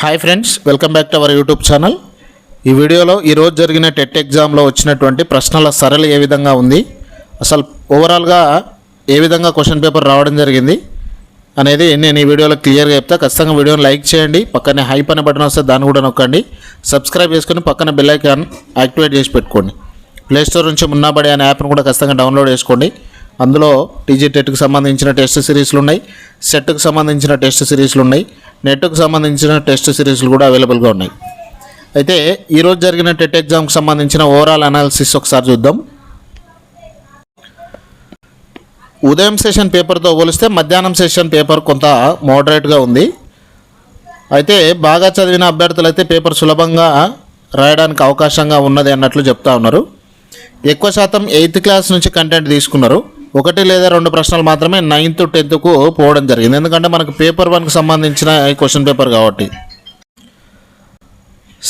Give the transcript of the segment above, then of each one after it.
Hi friends, welcome back to our YouTube channel. ఈ వీడియోలో ఈరోజు జరిగిన టెట్ ఎగ్జామ్లో వచ్చినటువంటి ప్రశ్నల సరళి ఏ విధంగా ఉంది, అసలు ఓవరాల్గా ఏ విధంగా క్వశ్చన్ పేపర్ రావడం జరిగింది అనేది నేను ఈ వీడియోలో క్లియర్గా చెప్తా. ఖచ్చితంగా వీడియోని లైక్ చేయండి, పక్కనే హైప్ అనే బటన్ వస్తే దాన్ని కూడా నొక్కండి, సబ్స్క్రైబ్ చేసుకొని పక్కన బెల్ ఐకాన్ యాక్టివేట్ చేసి పెట్టుకోండి. ప్లేస్టోర్ నుంచి మున్నాబడి అనే యాప్ను కూడా ఖచ్చితంగా డౌన్లోడ్ చేసుకోండి. అందులో టీజీ టెట్కి సంబంధించిన టెస్ట్ సిరీస్లు ఉన్నాయి, సెట్కి సంబంధించిన టెస్ట్ సిరీస్లు ఉన్నాయి, నెట్కి సంబంధించిన టెస్ట్ సిరీస్లు కూడా అవైలబుల్గా ఉన్నాయి. అయితే ఈరోజు జరిగిన టెట్ ఎగ్జామ్కి సంబంధించిన ఓవరాల్ అనాలిసిస్ ఒకసారి చూద్దాం. ఉదయం సెషన్ పేపర్తో పోలిస్తే మధ్యాహ్నం సెషన్ పేపర్ కొంత మోడరేట్గా ఉంది. అయితే బాగా చదివిన అభ్యర్థులు అయితే పేపర్ సులభంగా రాయడానికి అవకాశంగా ఉన్నది అన్నట్లు చెప్తా ఉన్నారు. ఎక్కువ శాతం 8th క్లాస్ నుంచి కంటెంట్ తీసుకున్నారు. 1 లేదా 2 ప్రశ్నలు మాత్రమే 9th 10thకు పోవడం జరిగింది. ఎందుకంటే మనకు పేపర్ 1కి సంబంధించిన క్వశ్చన్ పేపర్ కాబట్టి.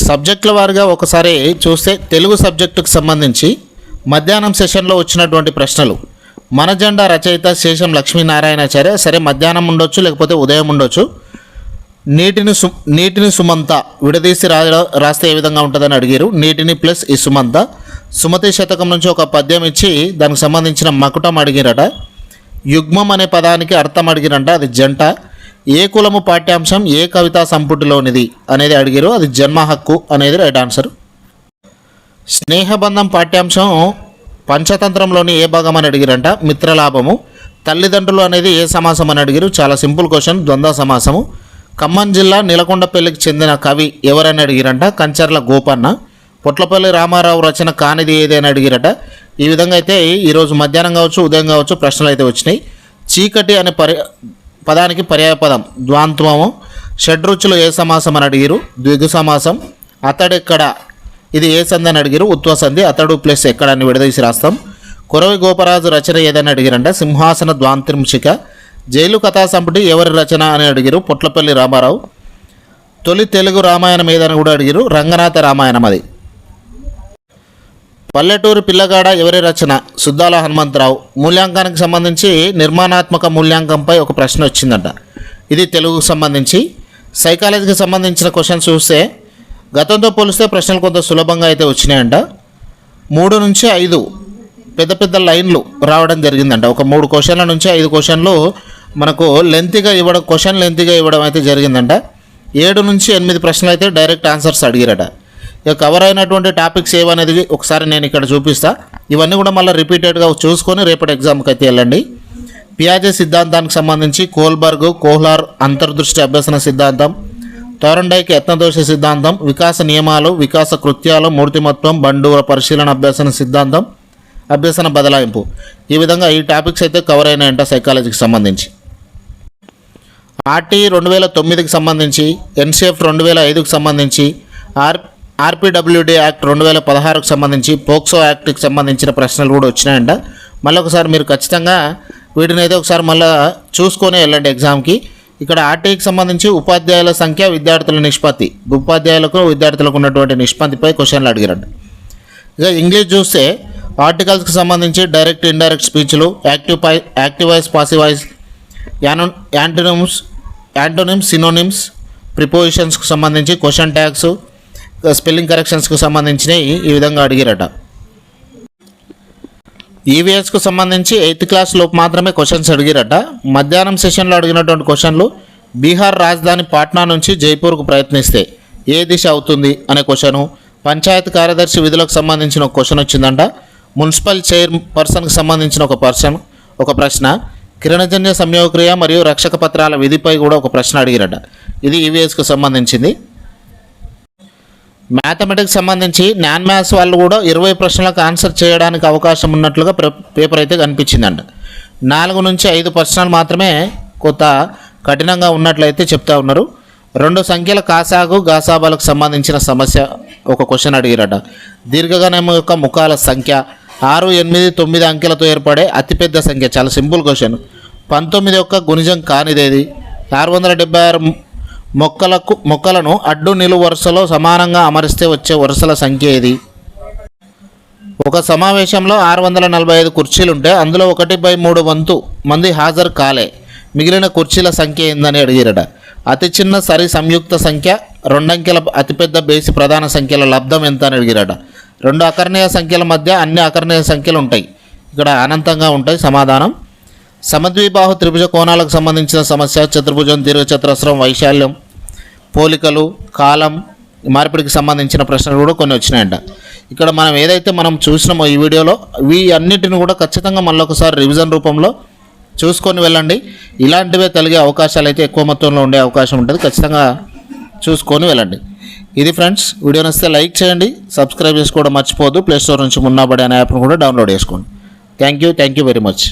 సబ్జెక్టుల వారిగా ఒకసారి చూస్తే తెలుగు సబ్జెక్టుకు సంబంధించి మధ్యాహ్నం సెషన్లో వచ్చినటువంటి ప్రశ్నలు, మన జెండా రచయిత శేషం లక్ష్మీనారాయణాచార్య. సరే, మధ్యాహ్నం ఉండొచ్చు లేకపోతే ఉదయం ఉండొచ్చు. నీటిని సుమంత విడదీసి రాస్తే ఏ విధంగా ఉంటుందని అడిగారు. నీటిని ప్లస్ ఈ సుమంత. సుమతి శతకం నుంచి ఒక పద్యం ఇచ్చి దానికి సంబంధించిన మకుటం అడిగిరట. యుగ్మం అనే పదానికి అర్థం అడిగిరంట, అది జంట. ఏ కులము పాఠ్యాంశం ఏ కవితా సంపుటిలోనిది అనేది అడిగారు, అది జన్మ హక్కు అనేది రైట్ ఆన్సర్. స్నేహబంధం పాఠ్యాంశం పంచతంత్రంలోని ఏ భాగం అని అడిగిరంట, మిత్రలాభము. తల్లిదండ్రులు అనేది ఏ సమాసం అని అడిగారు, చాలా సింపుల్ క్వశ్చన్, ద్వంద్వ సమాసము. ఖమ్మం జిల్లా నిలకొండపల్లికి చెందిన కవి ఎవరని అడిగిరంట, కంచర్ల గోపన్న. పొట్లపల్లి రామారావు రచన కానిది ఏది అని అడిగిరట. ఈ విధంగా అయితే ఈరోజు మధ్యాహ్నం కావచ్చు ఉదయం కావచ్చు ప్రశ్నలు అయితే వచ్చినాయి. చీకటి అనే పదానికి పర్యాయపదం ద్వాంత్వము. షడ్రుచులు ఏ సమాసం అని అడిగిరు, ద్విగు సమాసం. అతడెక్కడ, ఇది ఏ సంధి అని అడిగిరు, ఉత్వ సంధి. అతడు ప్లస్ ఎక్కడ అని విడదీసి రాస్తాం. కొరవి గోపరాజు రచన ఏదని అడిగిరంట, సింహాసన ద్వాంత్రింశిక. జైలు కథా సంపుటి ఎవరి రచన అని అడిగిరు, పొట్లపల్లి రామారావు. తొలి తెలుగు రామాయణం ఏదని కూడా అడిగిరు, రంగనాథ రామాయణం అది. పల్లెటూరు పిల్లగాడ ఎవరి రచన, సుద్దాల హనుమంతరావు. మూల్యాంకానికి సంబంధించి నిర్మాణాత్మక మూల్యాంకంపై ఒక ప్రశ్న వచ్చిందంట, ఇది తెలుగుకు సంబంధించి. సైకాలజీకి సంబంధించిన క్వశ్చన్స్ చూస్తే గతంతో పోలిస్తే ప్రశ్నలు కొంత సులభంగా అయితే వచ్చినాయంట. 3 నుంచి 5 పెద్ద పెద్ద లైన్లు రావడం జరిగిందంట. ఒక 3 క్వశ్చన్ల నుంచి 5 క్వశ్చన్లు మనకు లెంతీగా ఇవ్వడం అయితే జరిగిందంట. 7 నుంచి 8 ప్రశ్నలు అయితే డైరెక్ట్ ఆన్సర్స్ అడిగిరట. ఇక కవర్ అయినటువంటి టాపిక్స్ ఏవనేది ఒకసారి నేను ఇక్కడ చూపిస్తా. ఇవన్నీ కూడా మళ్ళీ రిపీటెడ్గా చూసుకొని రేపటి ఎగ్జామ్కి అయితే వెళ్ళండి. పియాజే సిద్ధాంతానికి సంబంధించి కోల్బర్గ్, కోహ్లార్ అంతర్దృష్టి అభ్యసన సిద్ధాంతం, థారండైక్ యత్నదోష సిద్ధాంతం, వికాస నియమాలు, వికాస కృత్యాలు, మూర్తిమత్వం, బండూర పరిశీలన అభ్యసన సిద్ధాంతం, అభ్యసన బదలాయింపు. ఈ విధంగా ఈ టాపిక్స్ అయితే కవర్ అయినాయంట సైకాలజీకి సంబంధించి. ఆర్టీ 2009కి సంబంధించి, ఎన్సిఎఫ్ 2005కి సంబంధించి, ఆర్పిడబ్ల్యూడి యాక్ట్ 2016కు సంబంధించి, పోక్సో యాక్ట్కి సంబంధించిన ప్రశ్నలు కూడా వచ్చినాయంట. మళ్ళీ ఒకసారి మీరు ఖచ్చితంగా వీటిని అయితే ఒకసారి మళ్ళీ చూసుకొని వెళ్ళండి ఎగ్జామ్కి. ఇక్కడ ఆర్టీకి సంబంధించి ఉపాధ్యాయుల సంఖ్య, విద్యార్థుల నిష్పత్తి, ఉపాధ్యాయులకు విద్యార్థులకు ఉన్నటువంటి నిష్పత్తిపై క్వశ్చన్లు అడిగారంట. ఇక ఇంగ్లీష్ చూస్తే ఆర్టికల్స్కి సంబంధించి డైరెక్ట్ ఇండైరెక్ట్ స్పీచ్లు, active voice, passive voice, antonyms, synonyms, ప్రిపోజిషన్స్కి సంబంధించి క్వశ్చన్ ట్యాగ్స్, స్పెల్లింగ్ కరెక్షన్స్కి సంబంధించినవి ఈ విధంగా అడిగారట. ఈవీఎస్కు సంబంధించి 8th క్లాస్ లోపు మాత్రమే క్వశ్చన్స్ అడిగారట. మధ్యాహ్నం సెషన్లో అడిగినటువంటి క్వశ్చన్లు, బీహార్ రాజధాని పాట్నా నుంచి జైపూర్కు ప్రయత్నిస్తే ఏ దిశ అవుతుంది అనే క్వశ్చను, పంచాయత్ కార్యదర్శి విధులకు సంబంధించిన ఒక క్వశ్చన్ వచ్చిందంట. మున్సిపల్ చైర్పర్సన్కి సంబంధించిన ఒక ప్రశ్న, కిరణజన్య సంయోగక్రియ మరియు రక్షక పత్రాల విధిపై కూడా ఒక ప్రశ్న అడిగారట. ఇది ఈవీఎస్కు సంబంధించింది. మ్యాథమెటిక్స్ సంబంధించి నాన్ మ్యాథ్స్ వాళ్ళు కూడా 20 ప్రశ్నలకు ఆన్సర్ చేయడానికి అవకాశం ఉన్నట్లుగా పేపర్ అయితే కనిపించిందంట. 4 నుంచి 5 ప్రశ్నలు మాత్రమే కొంత కఠినంగా ఉన్నట్లయితే చెప్తా ఉన్నారు. 2 సంఖ్యల కాసాగు గాసాబాలకు సంబంధించిన సమస్య ఒక క్వశ్చన్ అడిగారట. దీర్ఘగణం యొక్క ముఖాల సంఖ్య 6, 8, 9 అంకెలతో ఏర్పడే అతిపెద్ద సంఖ్య, చాలా సింపుల్ క్వశ్చన్. 19 యొక్క గుణిజం కానిదేది, 676 మొక్కలను అడ్డు నిలువు వరుసలో సమానంగా అమరిస్తే వచ్చే వరుసల సంఖ్య ఏది? ఒక సమావేశంలో 645 కుర్చీలుంటే అందులో 1/3 వంతు మంది హాజరు కాలే. మిగిలిన కుర్చీల సంఖ్య ఏందని అడిగారట. అతి చిన్న సరి సంయుక్త సంఖ్య 2 అంకెల అతిపెద్ద బేసి ప్రధాన సంఖ్యల లబ్ధం ఎంత అని అడిగిరట. 2 అకర్ణీయ సంఖ్యల మధ్య అన్ని అకర్ణీయ సంఖ్యలు ఉంటాయి. ఇక్కడ అనంతంగా ఉంటాయి. సమాధానం సమద్విబాహు త్రిభుజ కోణాలకు సంబంధించిన సమస్య. చతుర్భుజం, దీర్ఘచతురస్రం, వైశాల్యం, పోలికలు, కాలం, మార్పిడికి సంబంధించిన ప్రశ్నలు కూడా కొన్ని వచ్చినాయంట. ఇక్కడ మనం ఏదైతే మనం చూసినామో ఈ వీడియోలో ఇవి అన్నిటిని కూడా ఖచ్చితంగా మళ్ళొకసారి రివిజన్ రూపంలో చూసుకొని వెళ్ళండి. ఇలాంటివే కలిగే అవకాశాలు అయితే ఎక్కువ మొత్తంలో ఉండే అవకాశం ఉంటుంది. ఖచ్చితంగా చూసుకొని వెళ్ళండి. ఇది ఫ్రెండ్స్, వీడియో నచ్చితే లైక్ చేయండి, సబ్స్క్రైబ్ చేసుకోవడం మర్చిపోవద్దు. ప్లేస్టోర్ నుంచి మున్నాబడి అనే యాప్ను కూడా డౌన్లోడ్ చేసుకోండి. Thank you very much.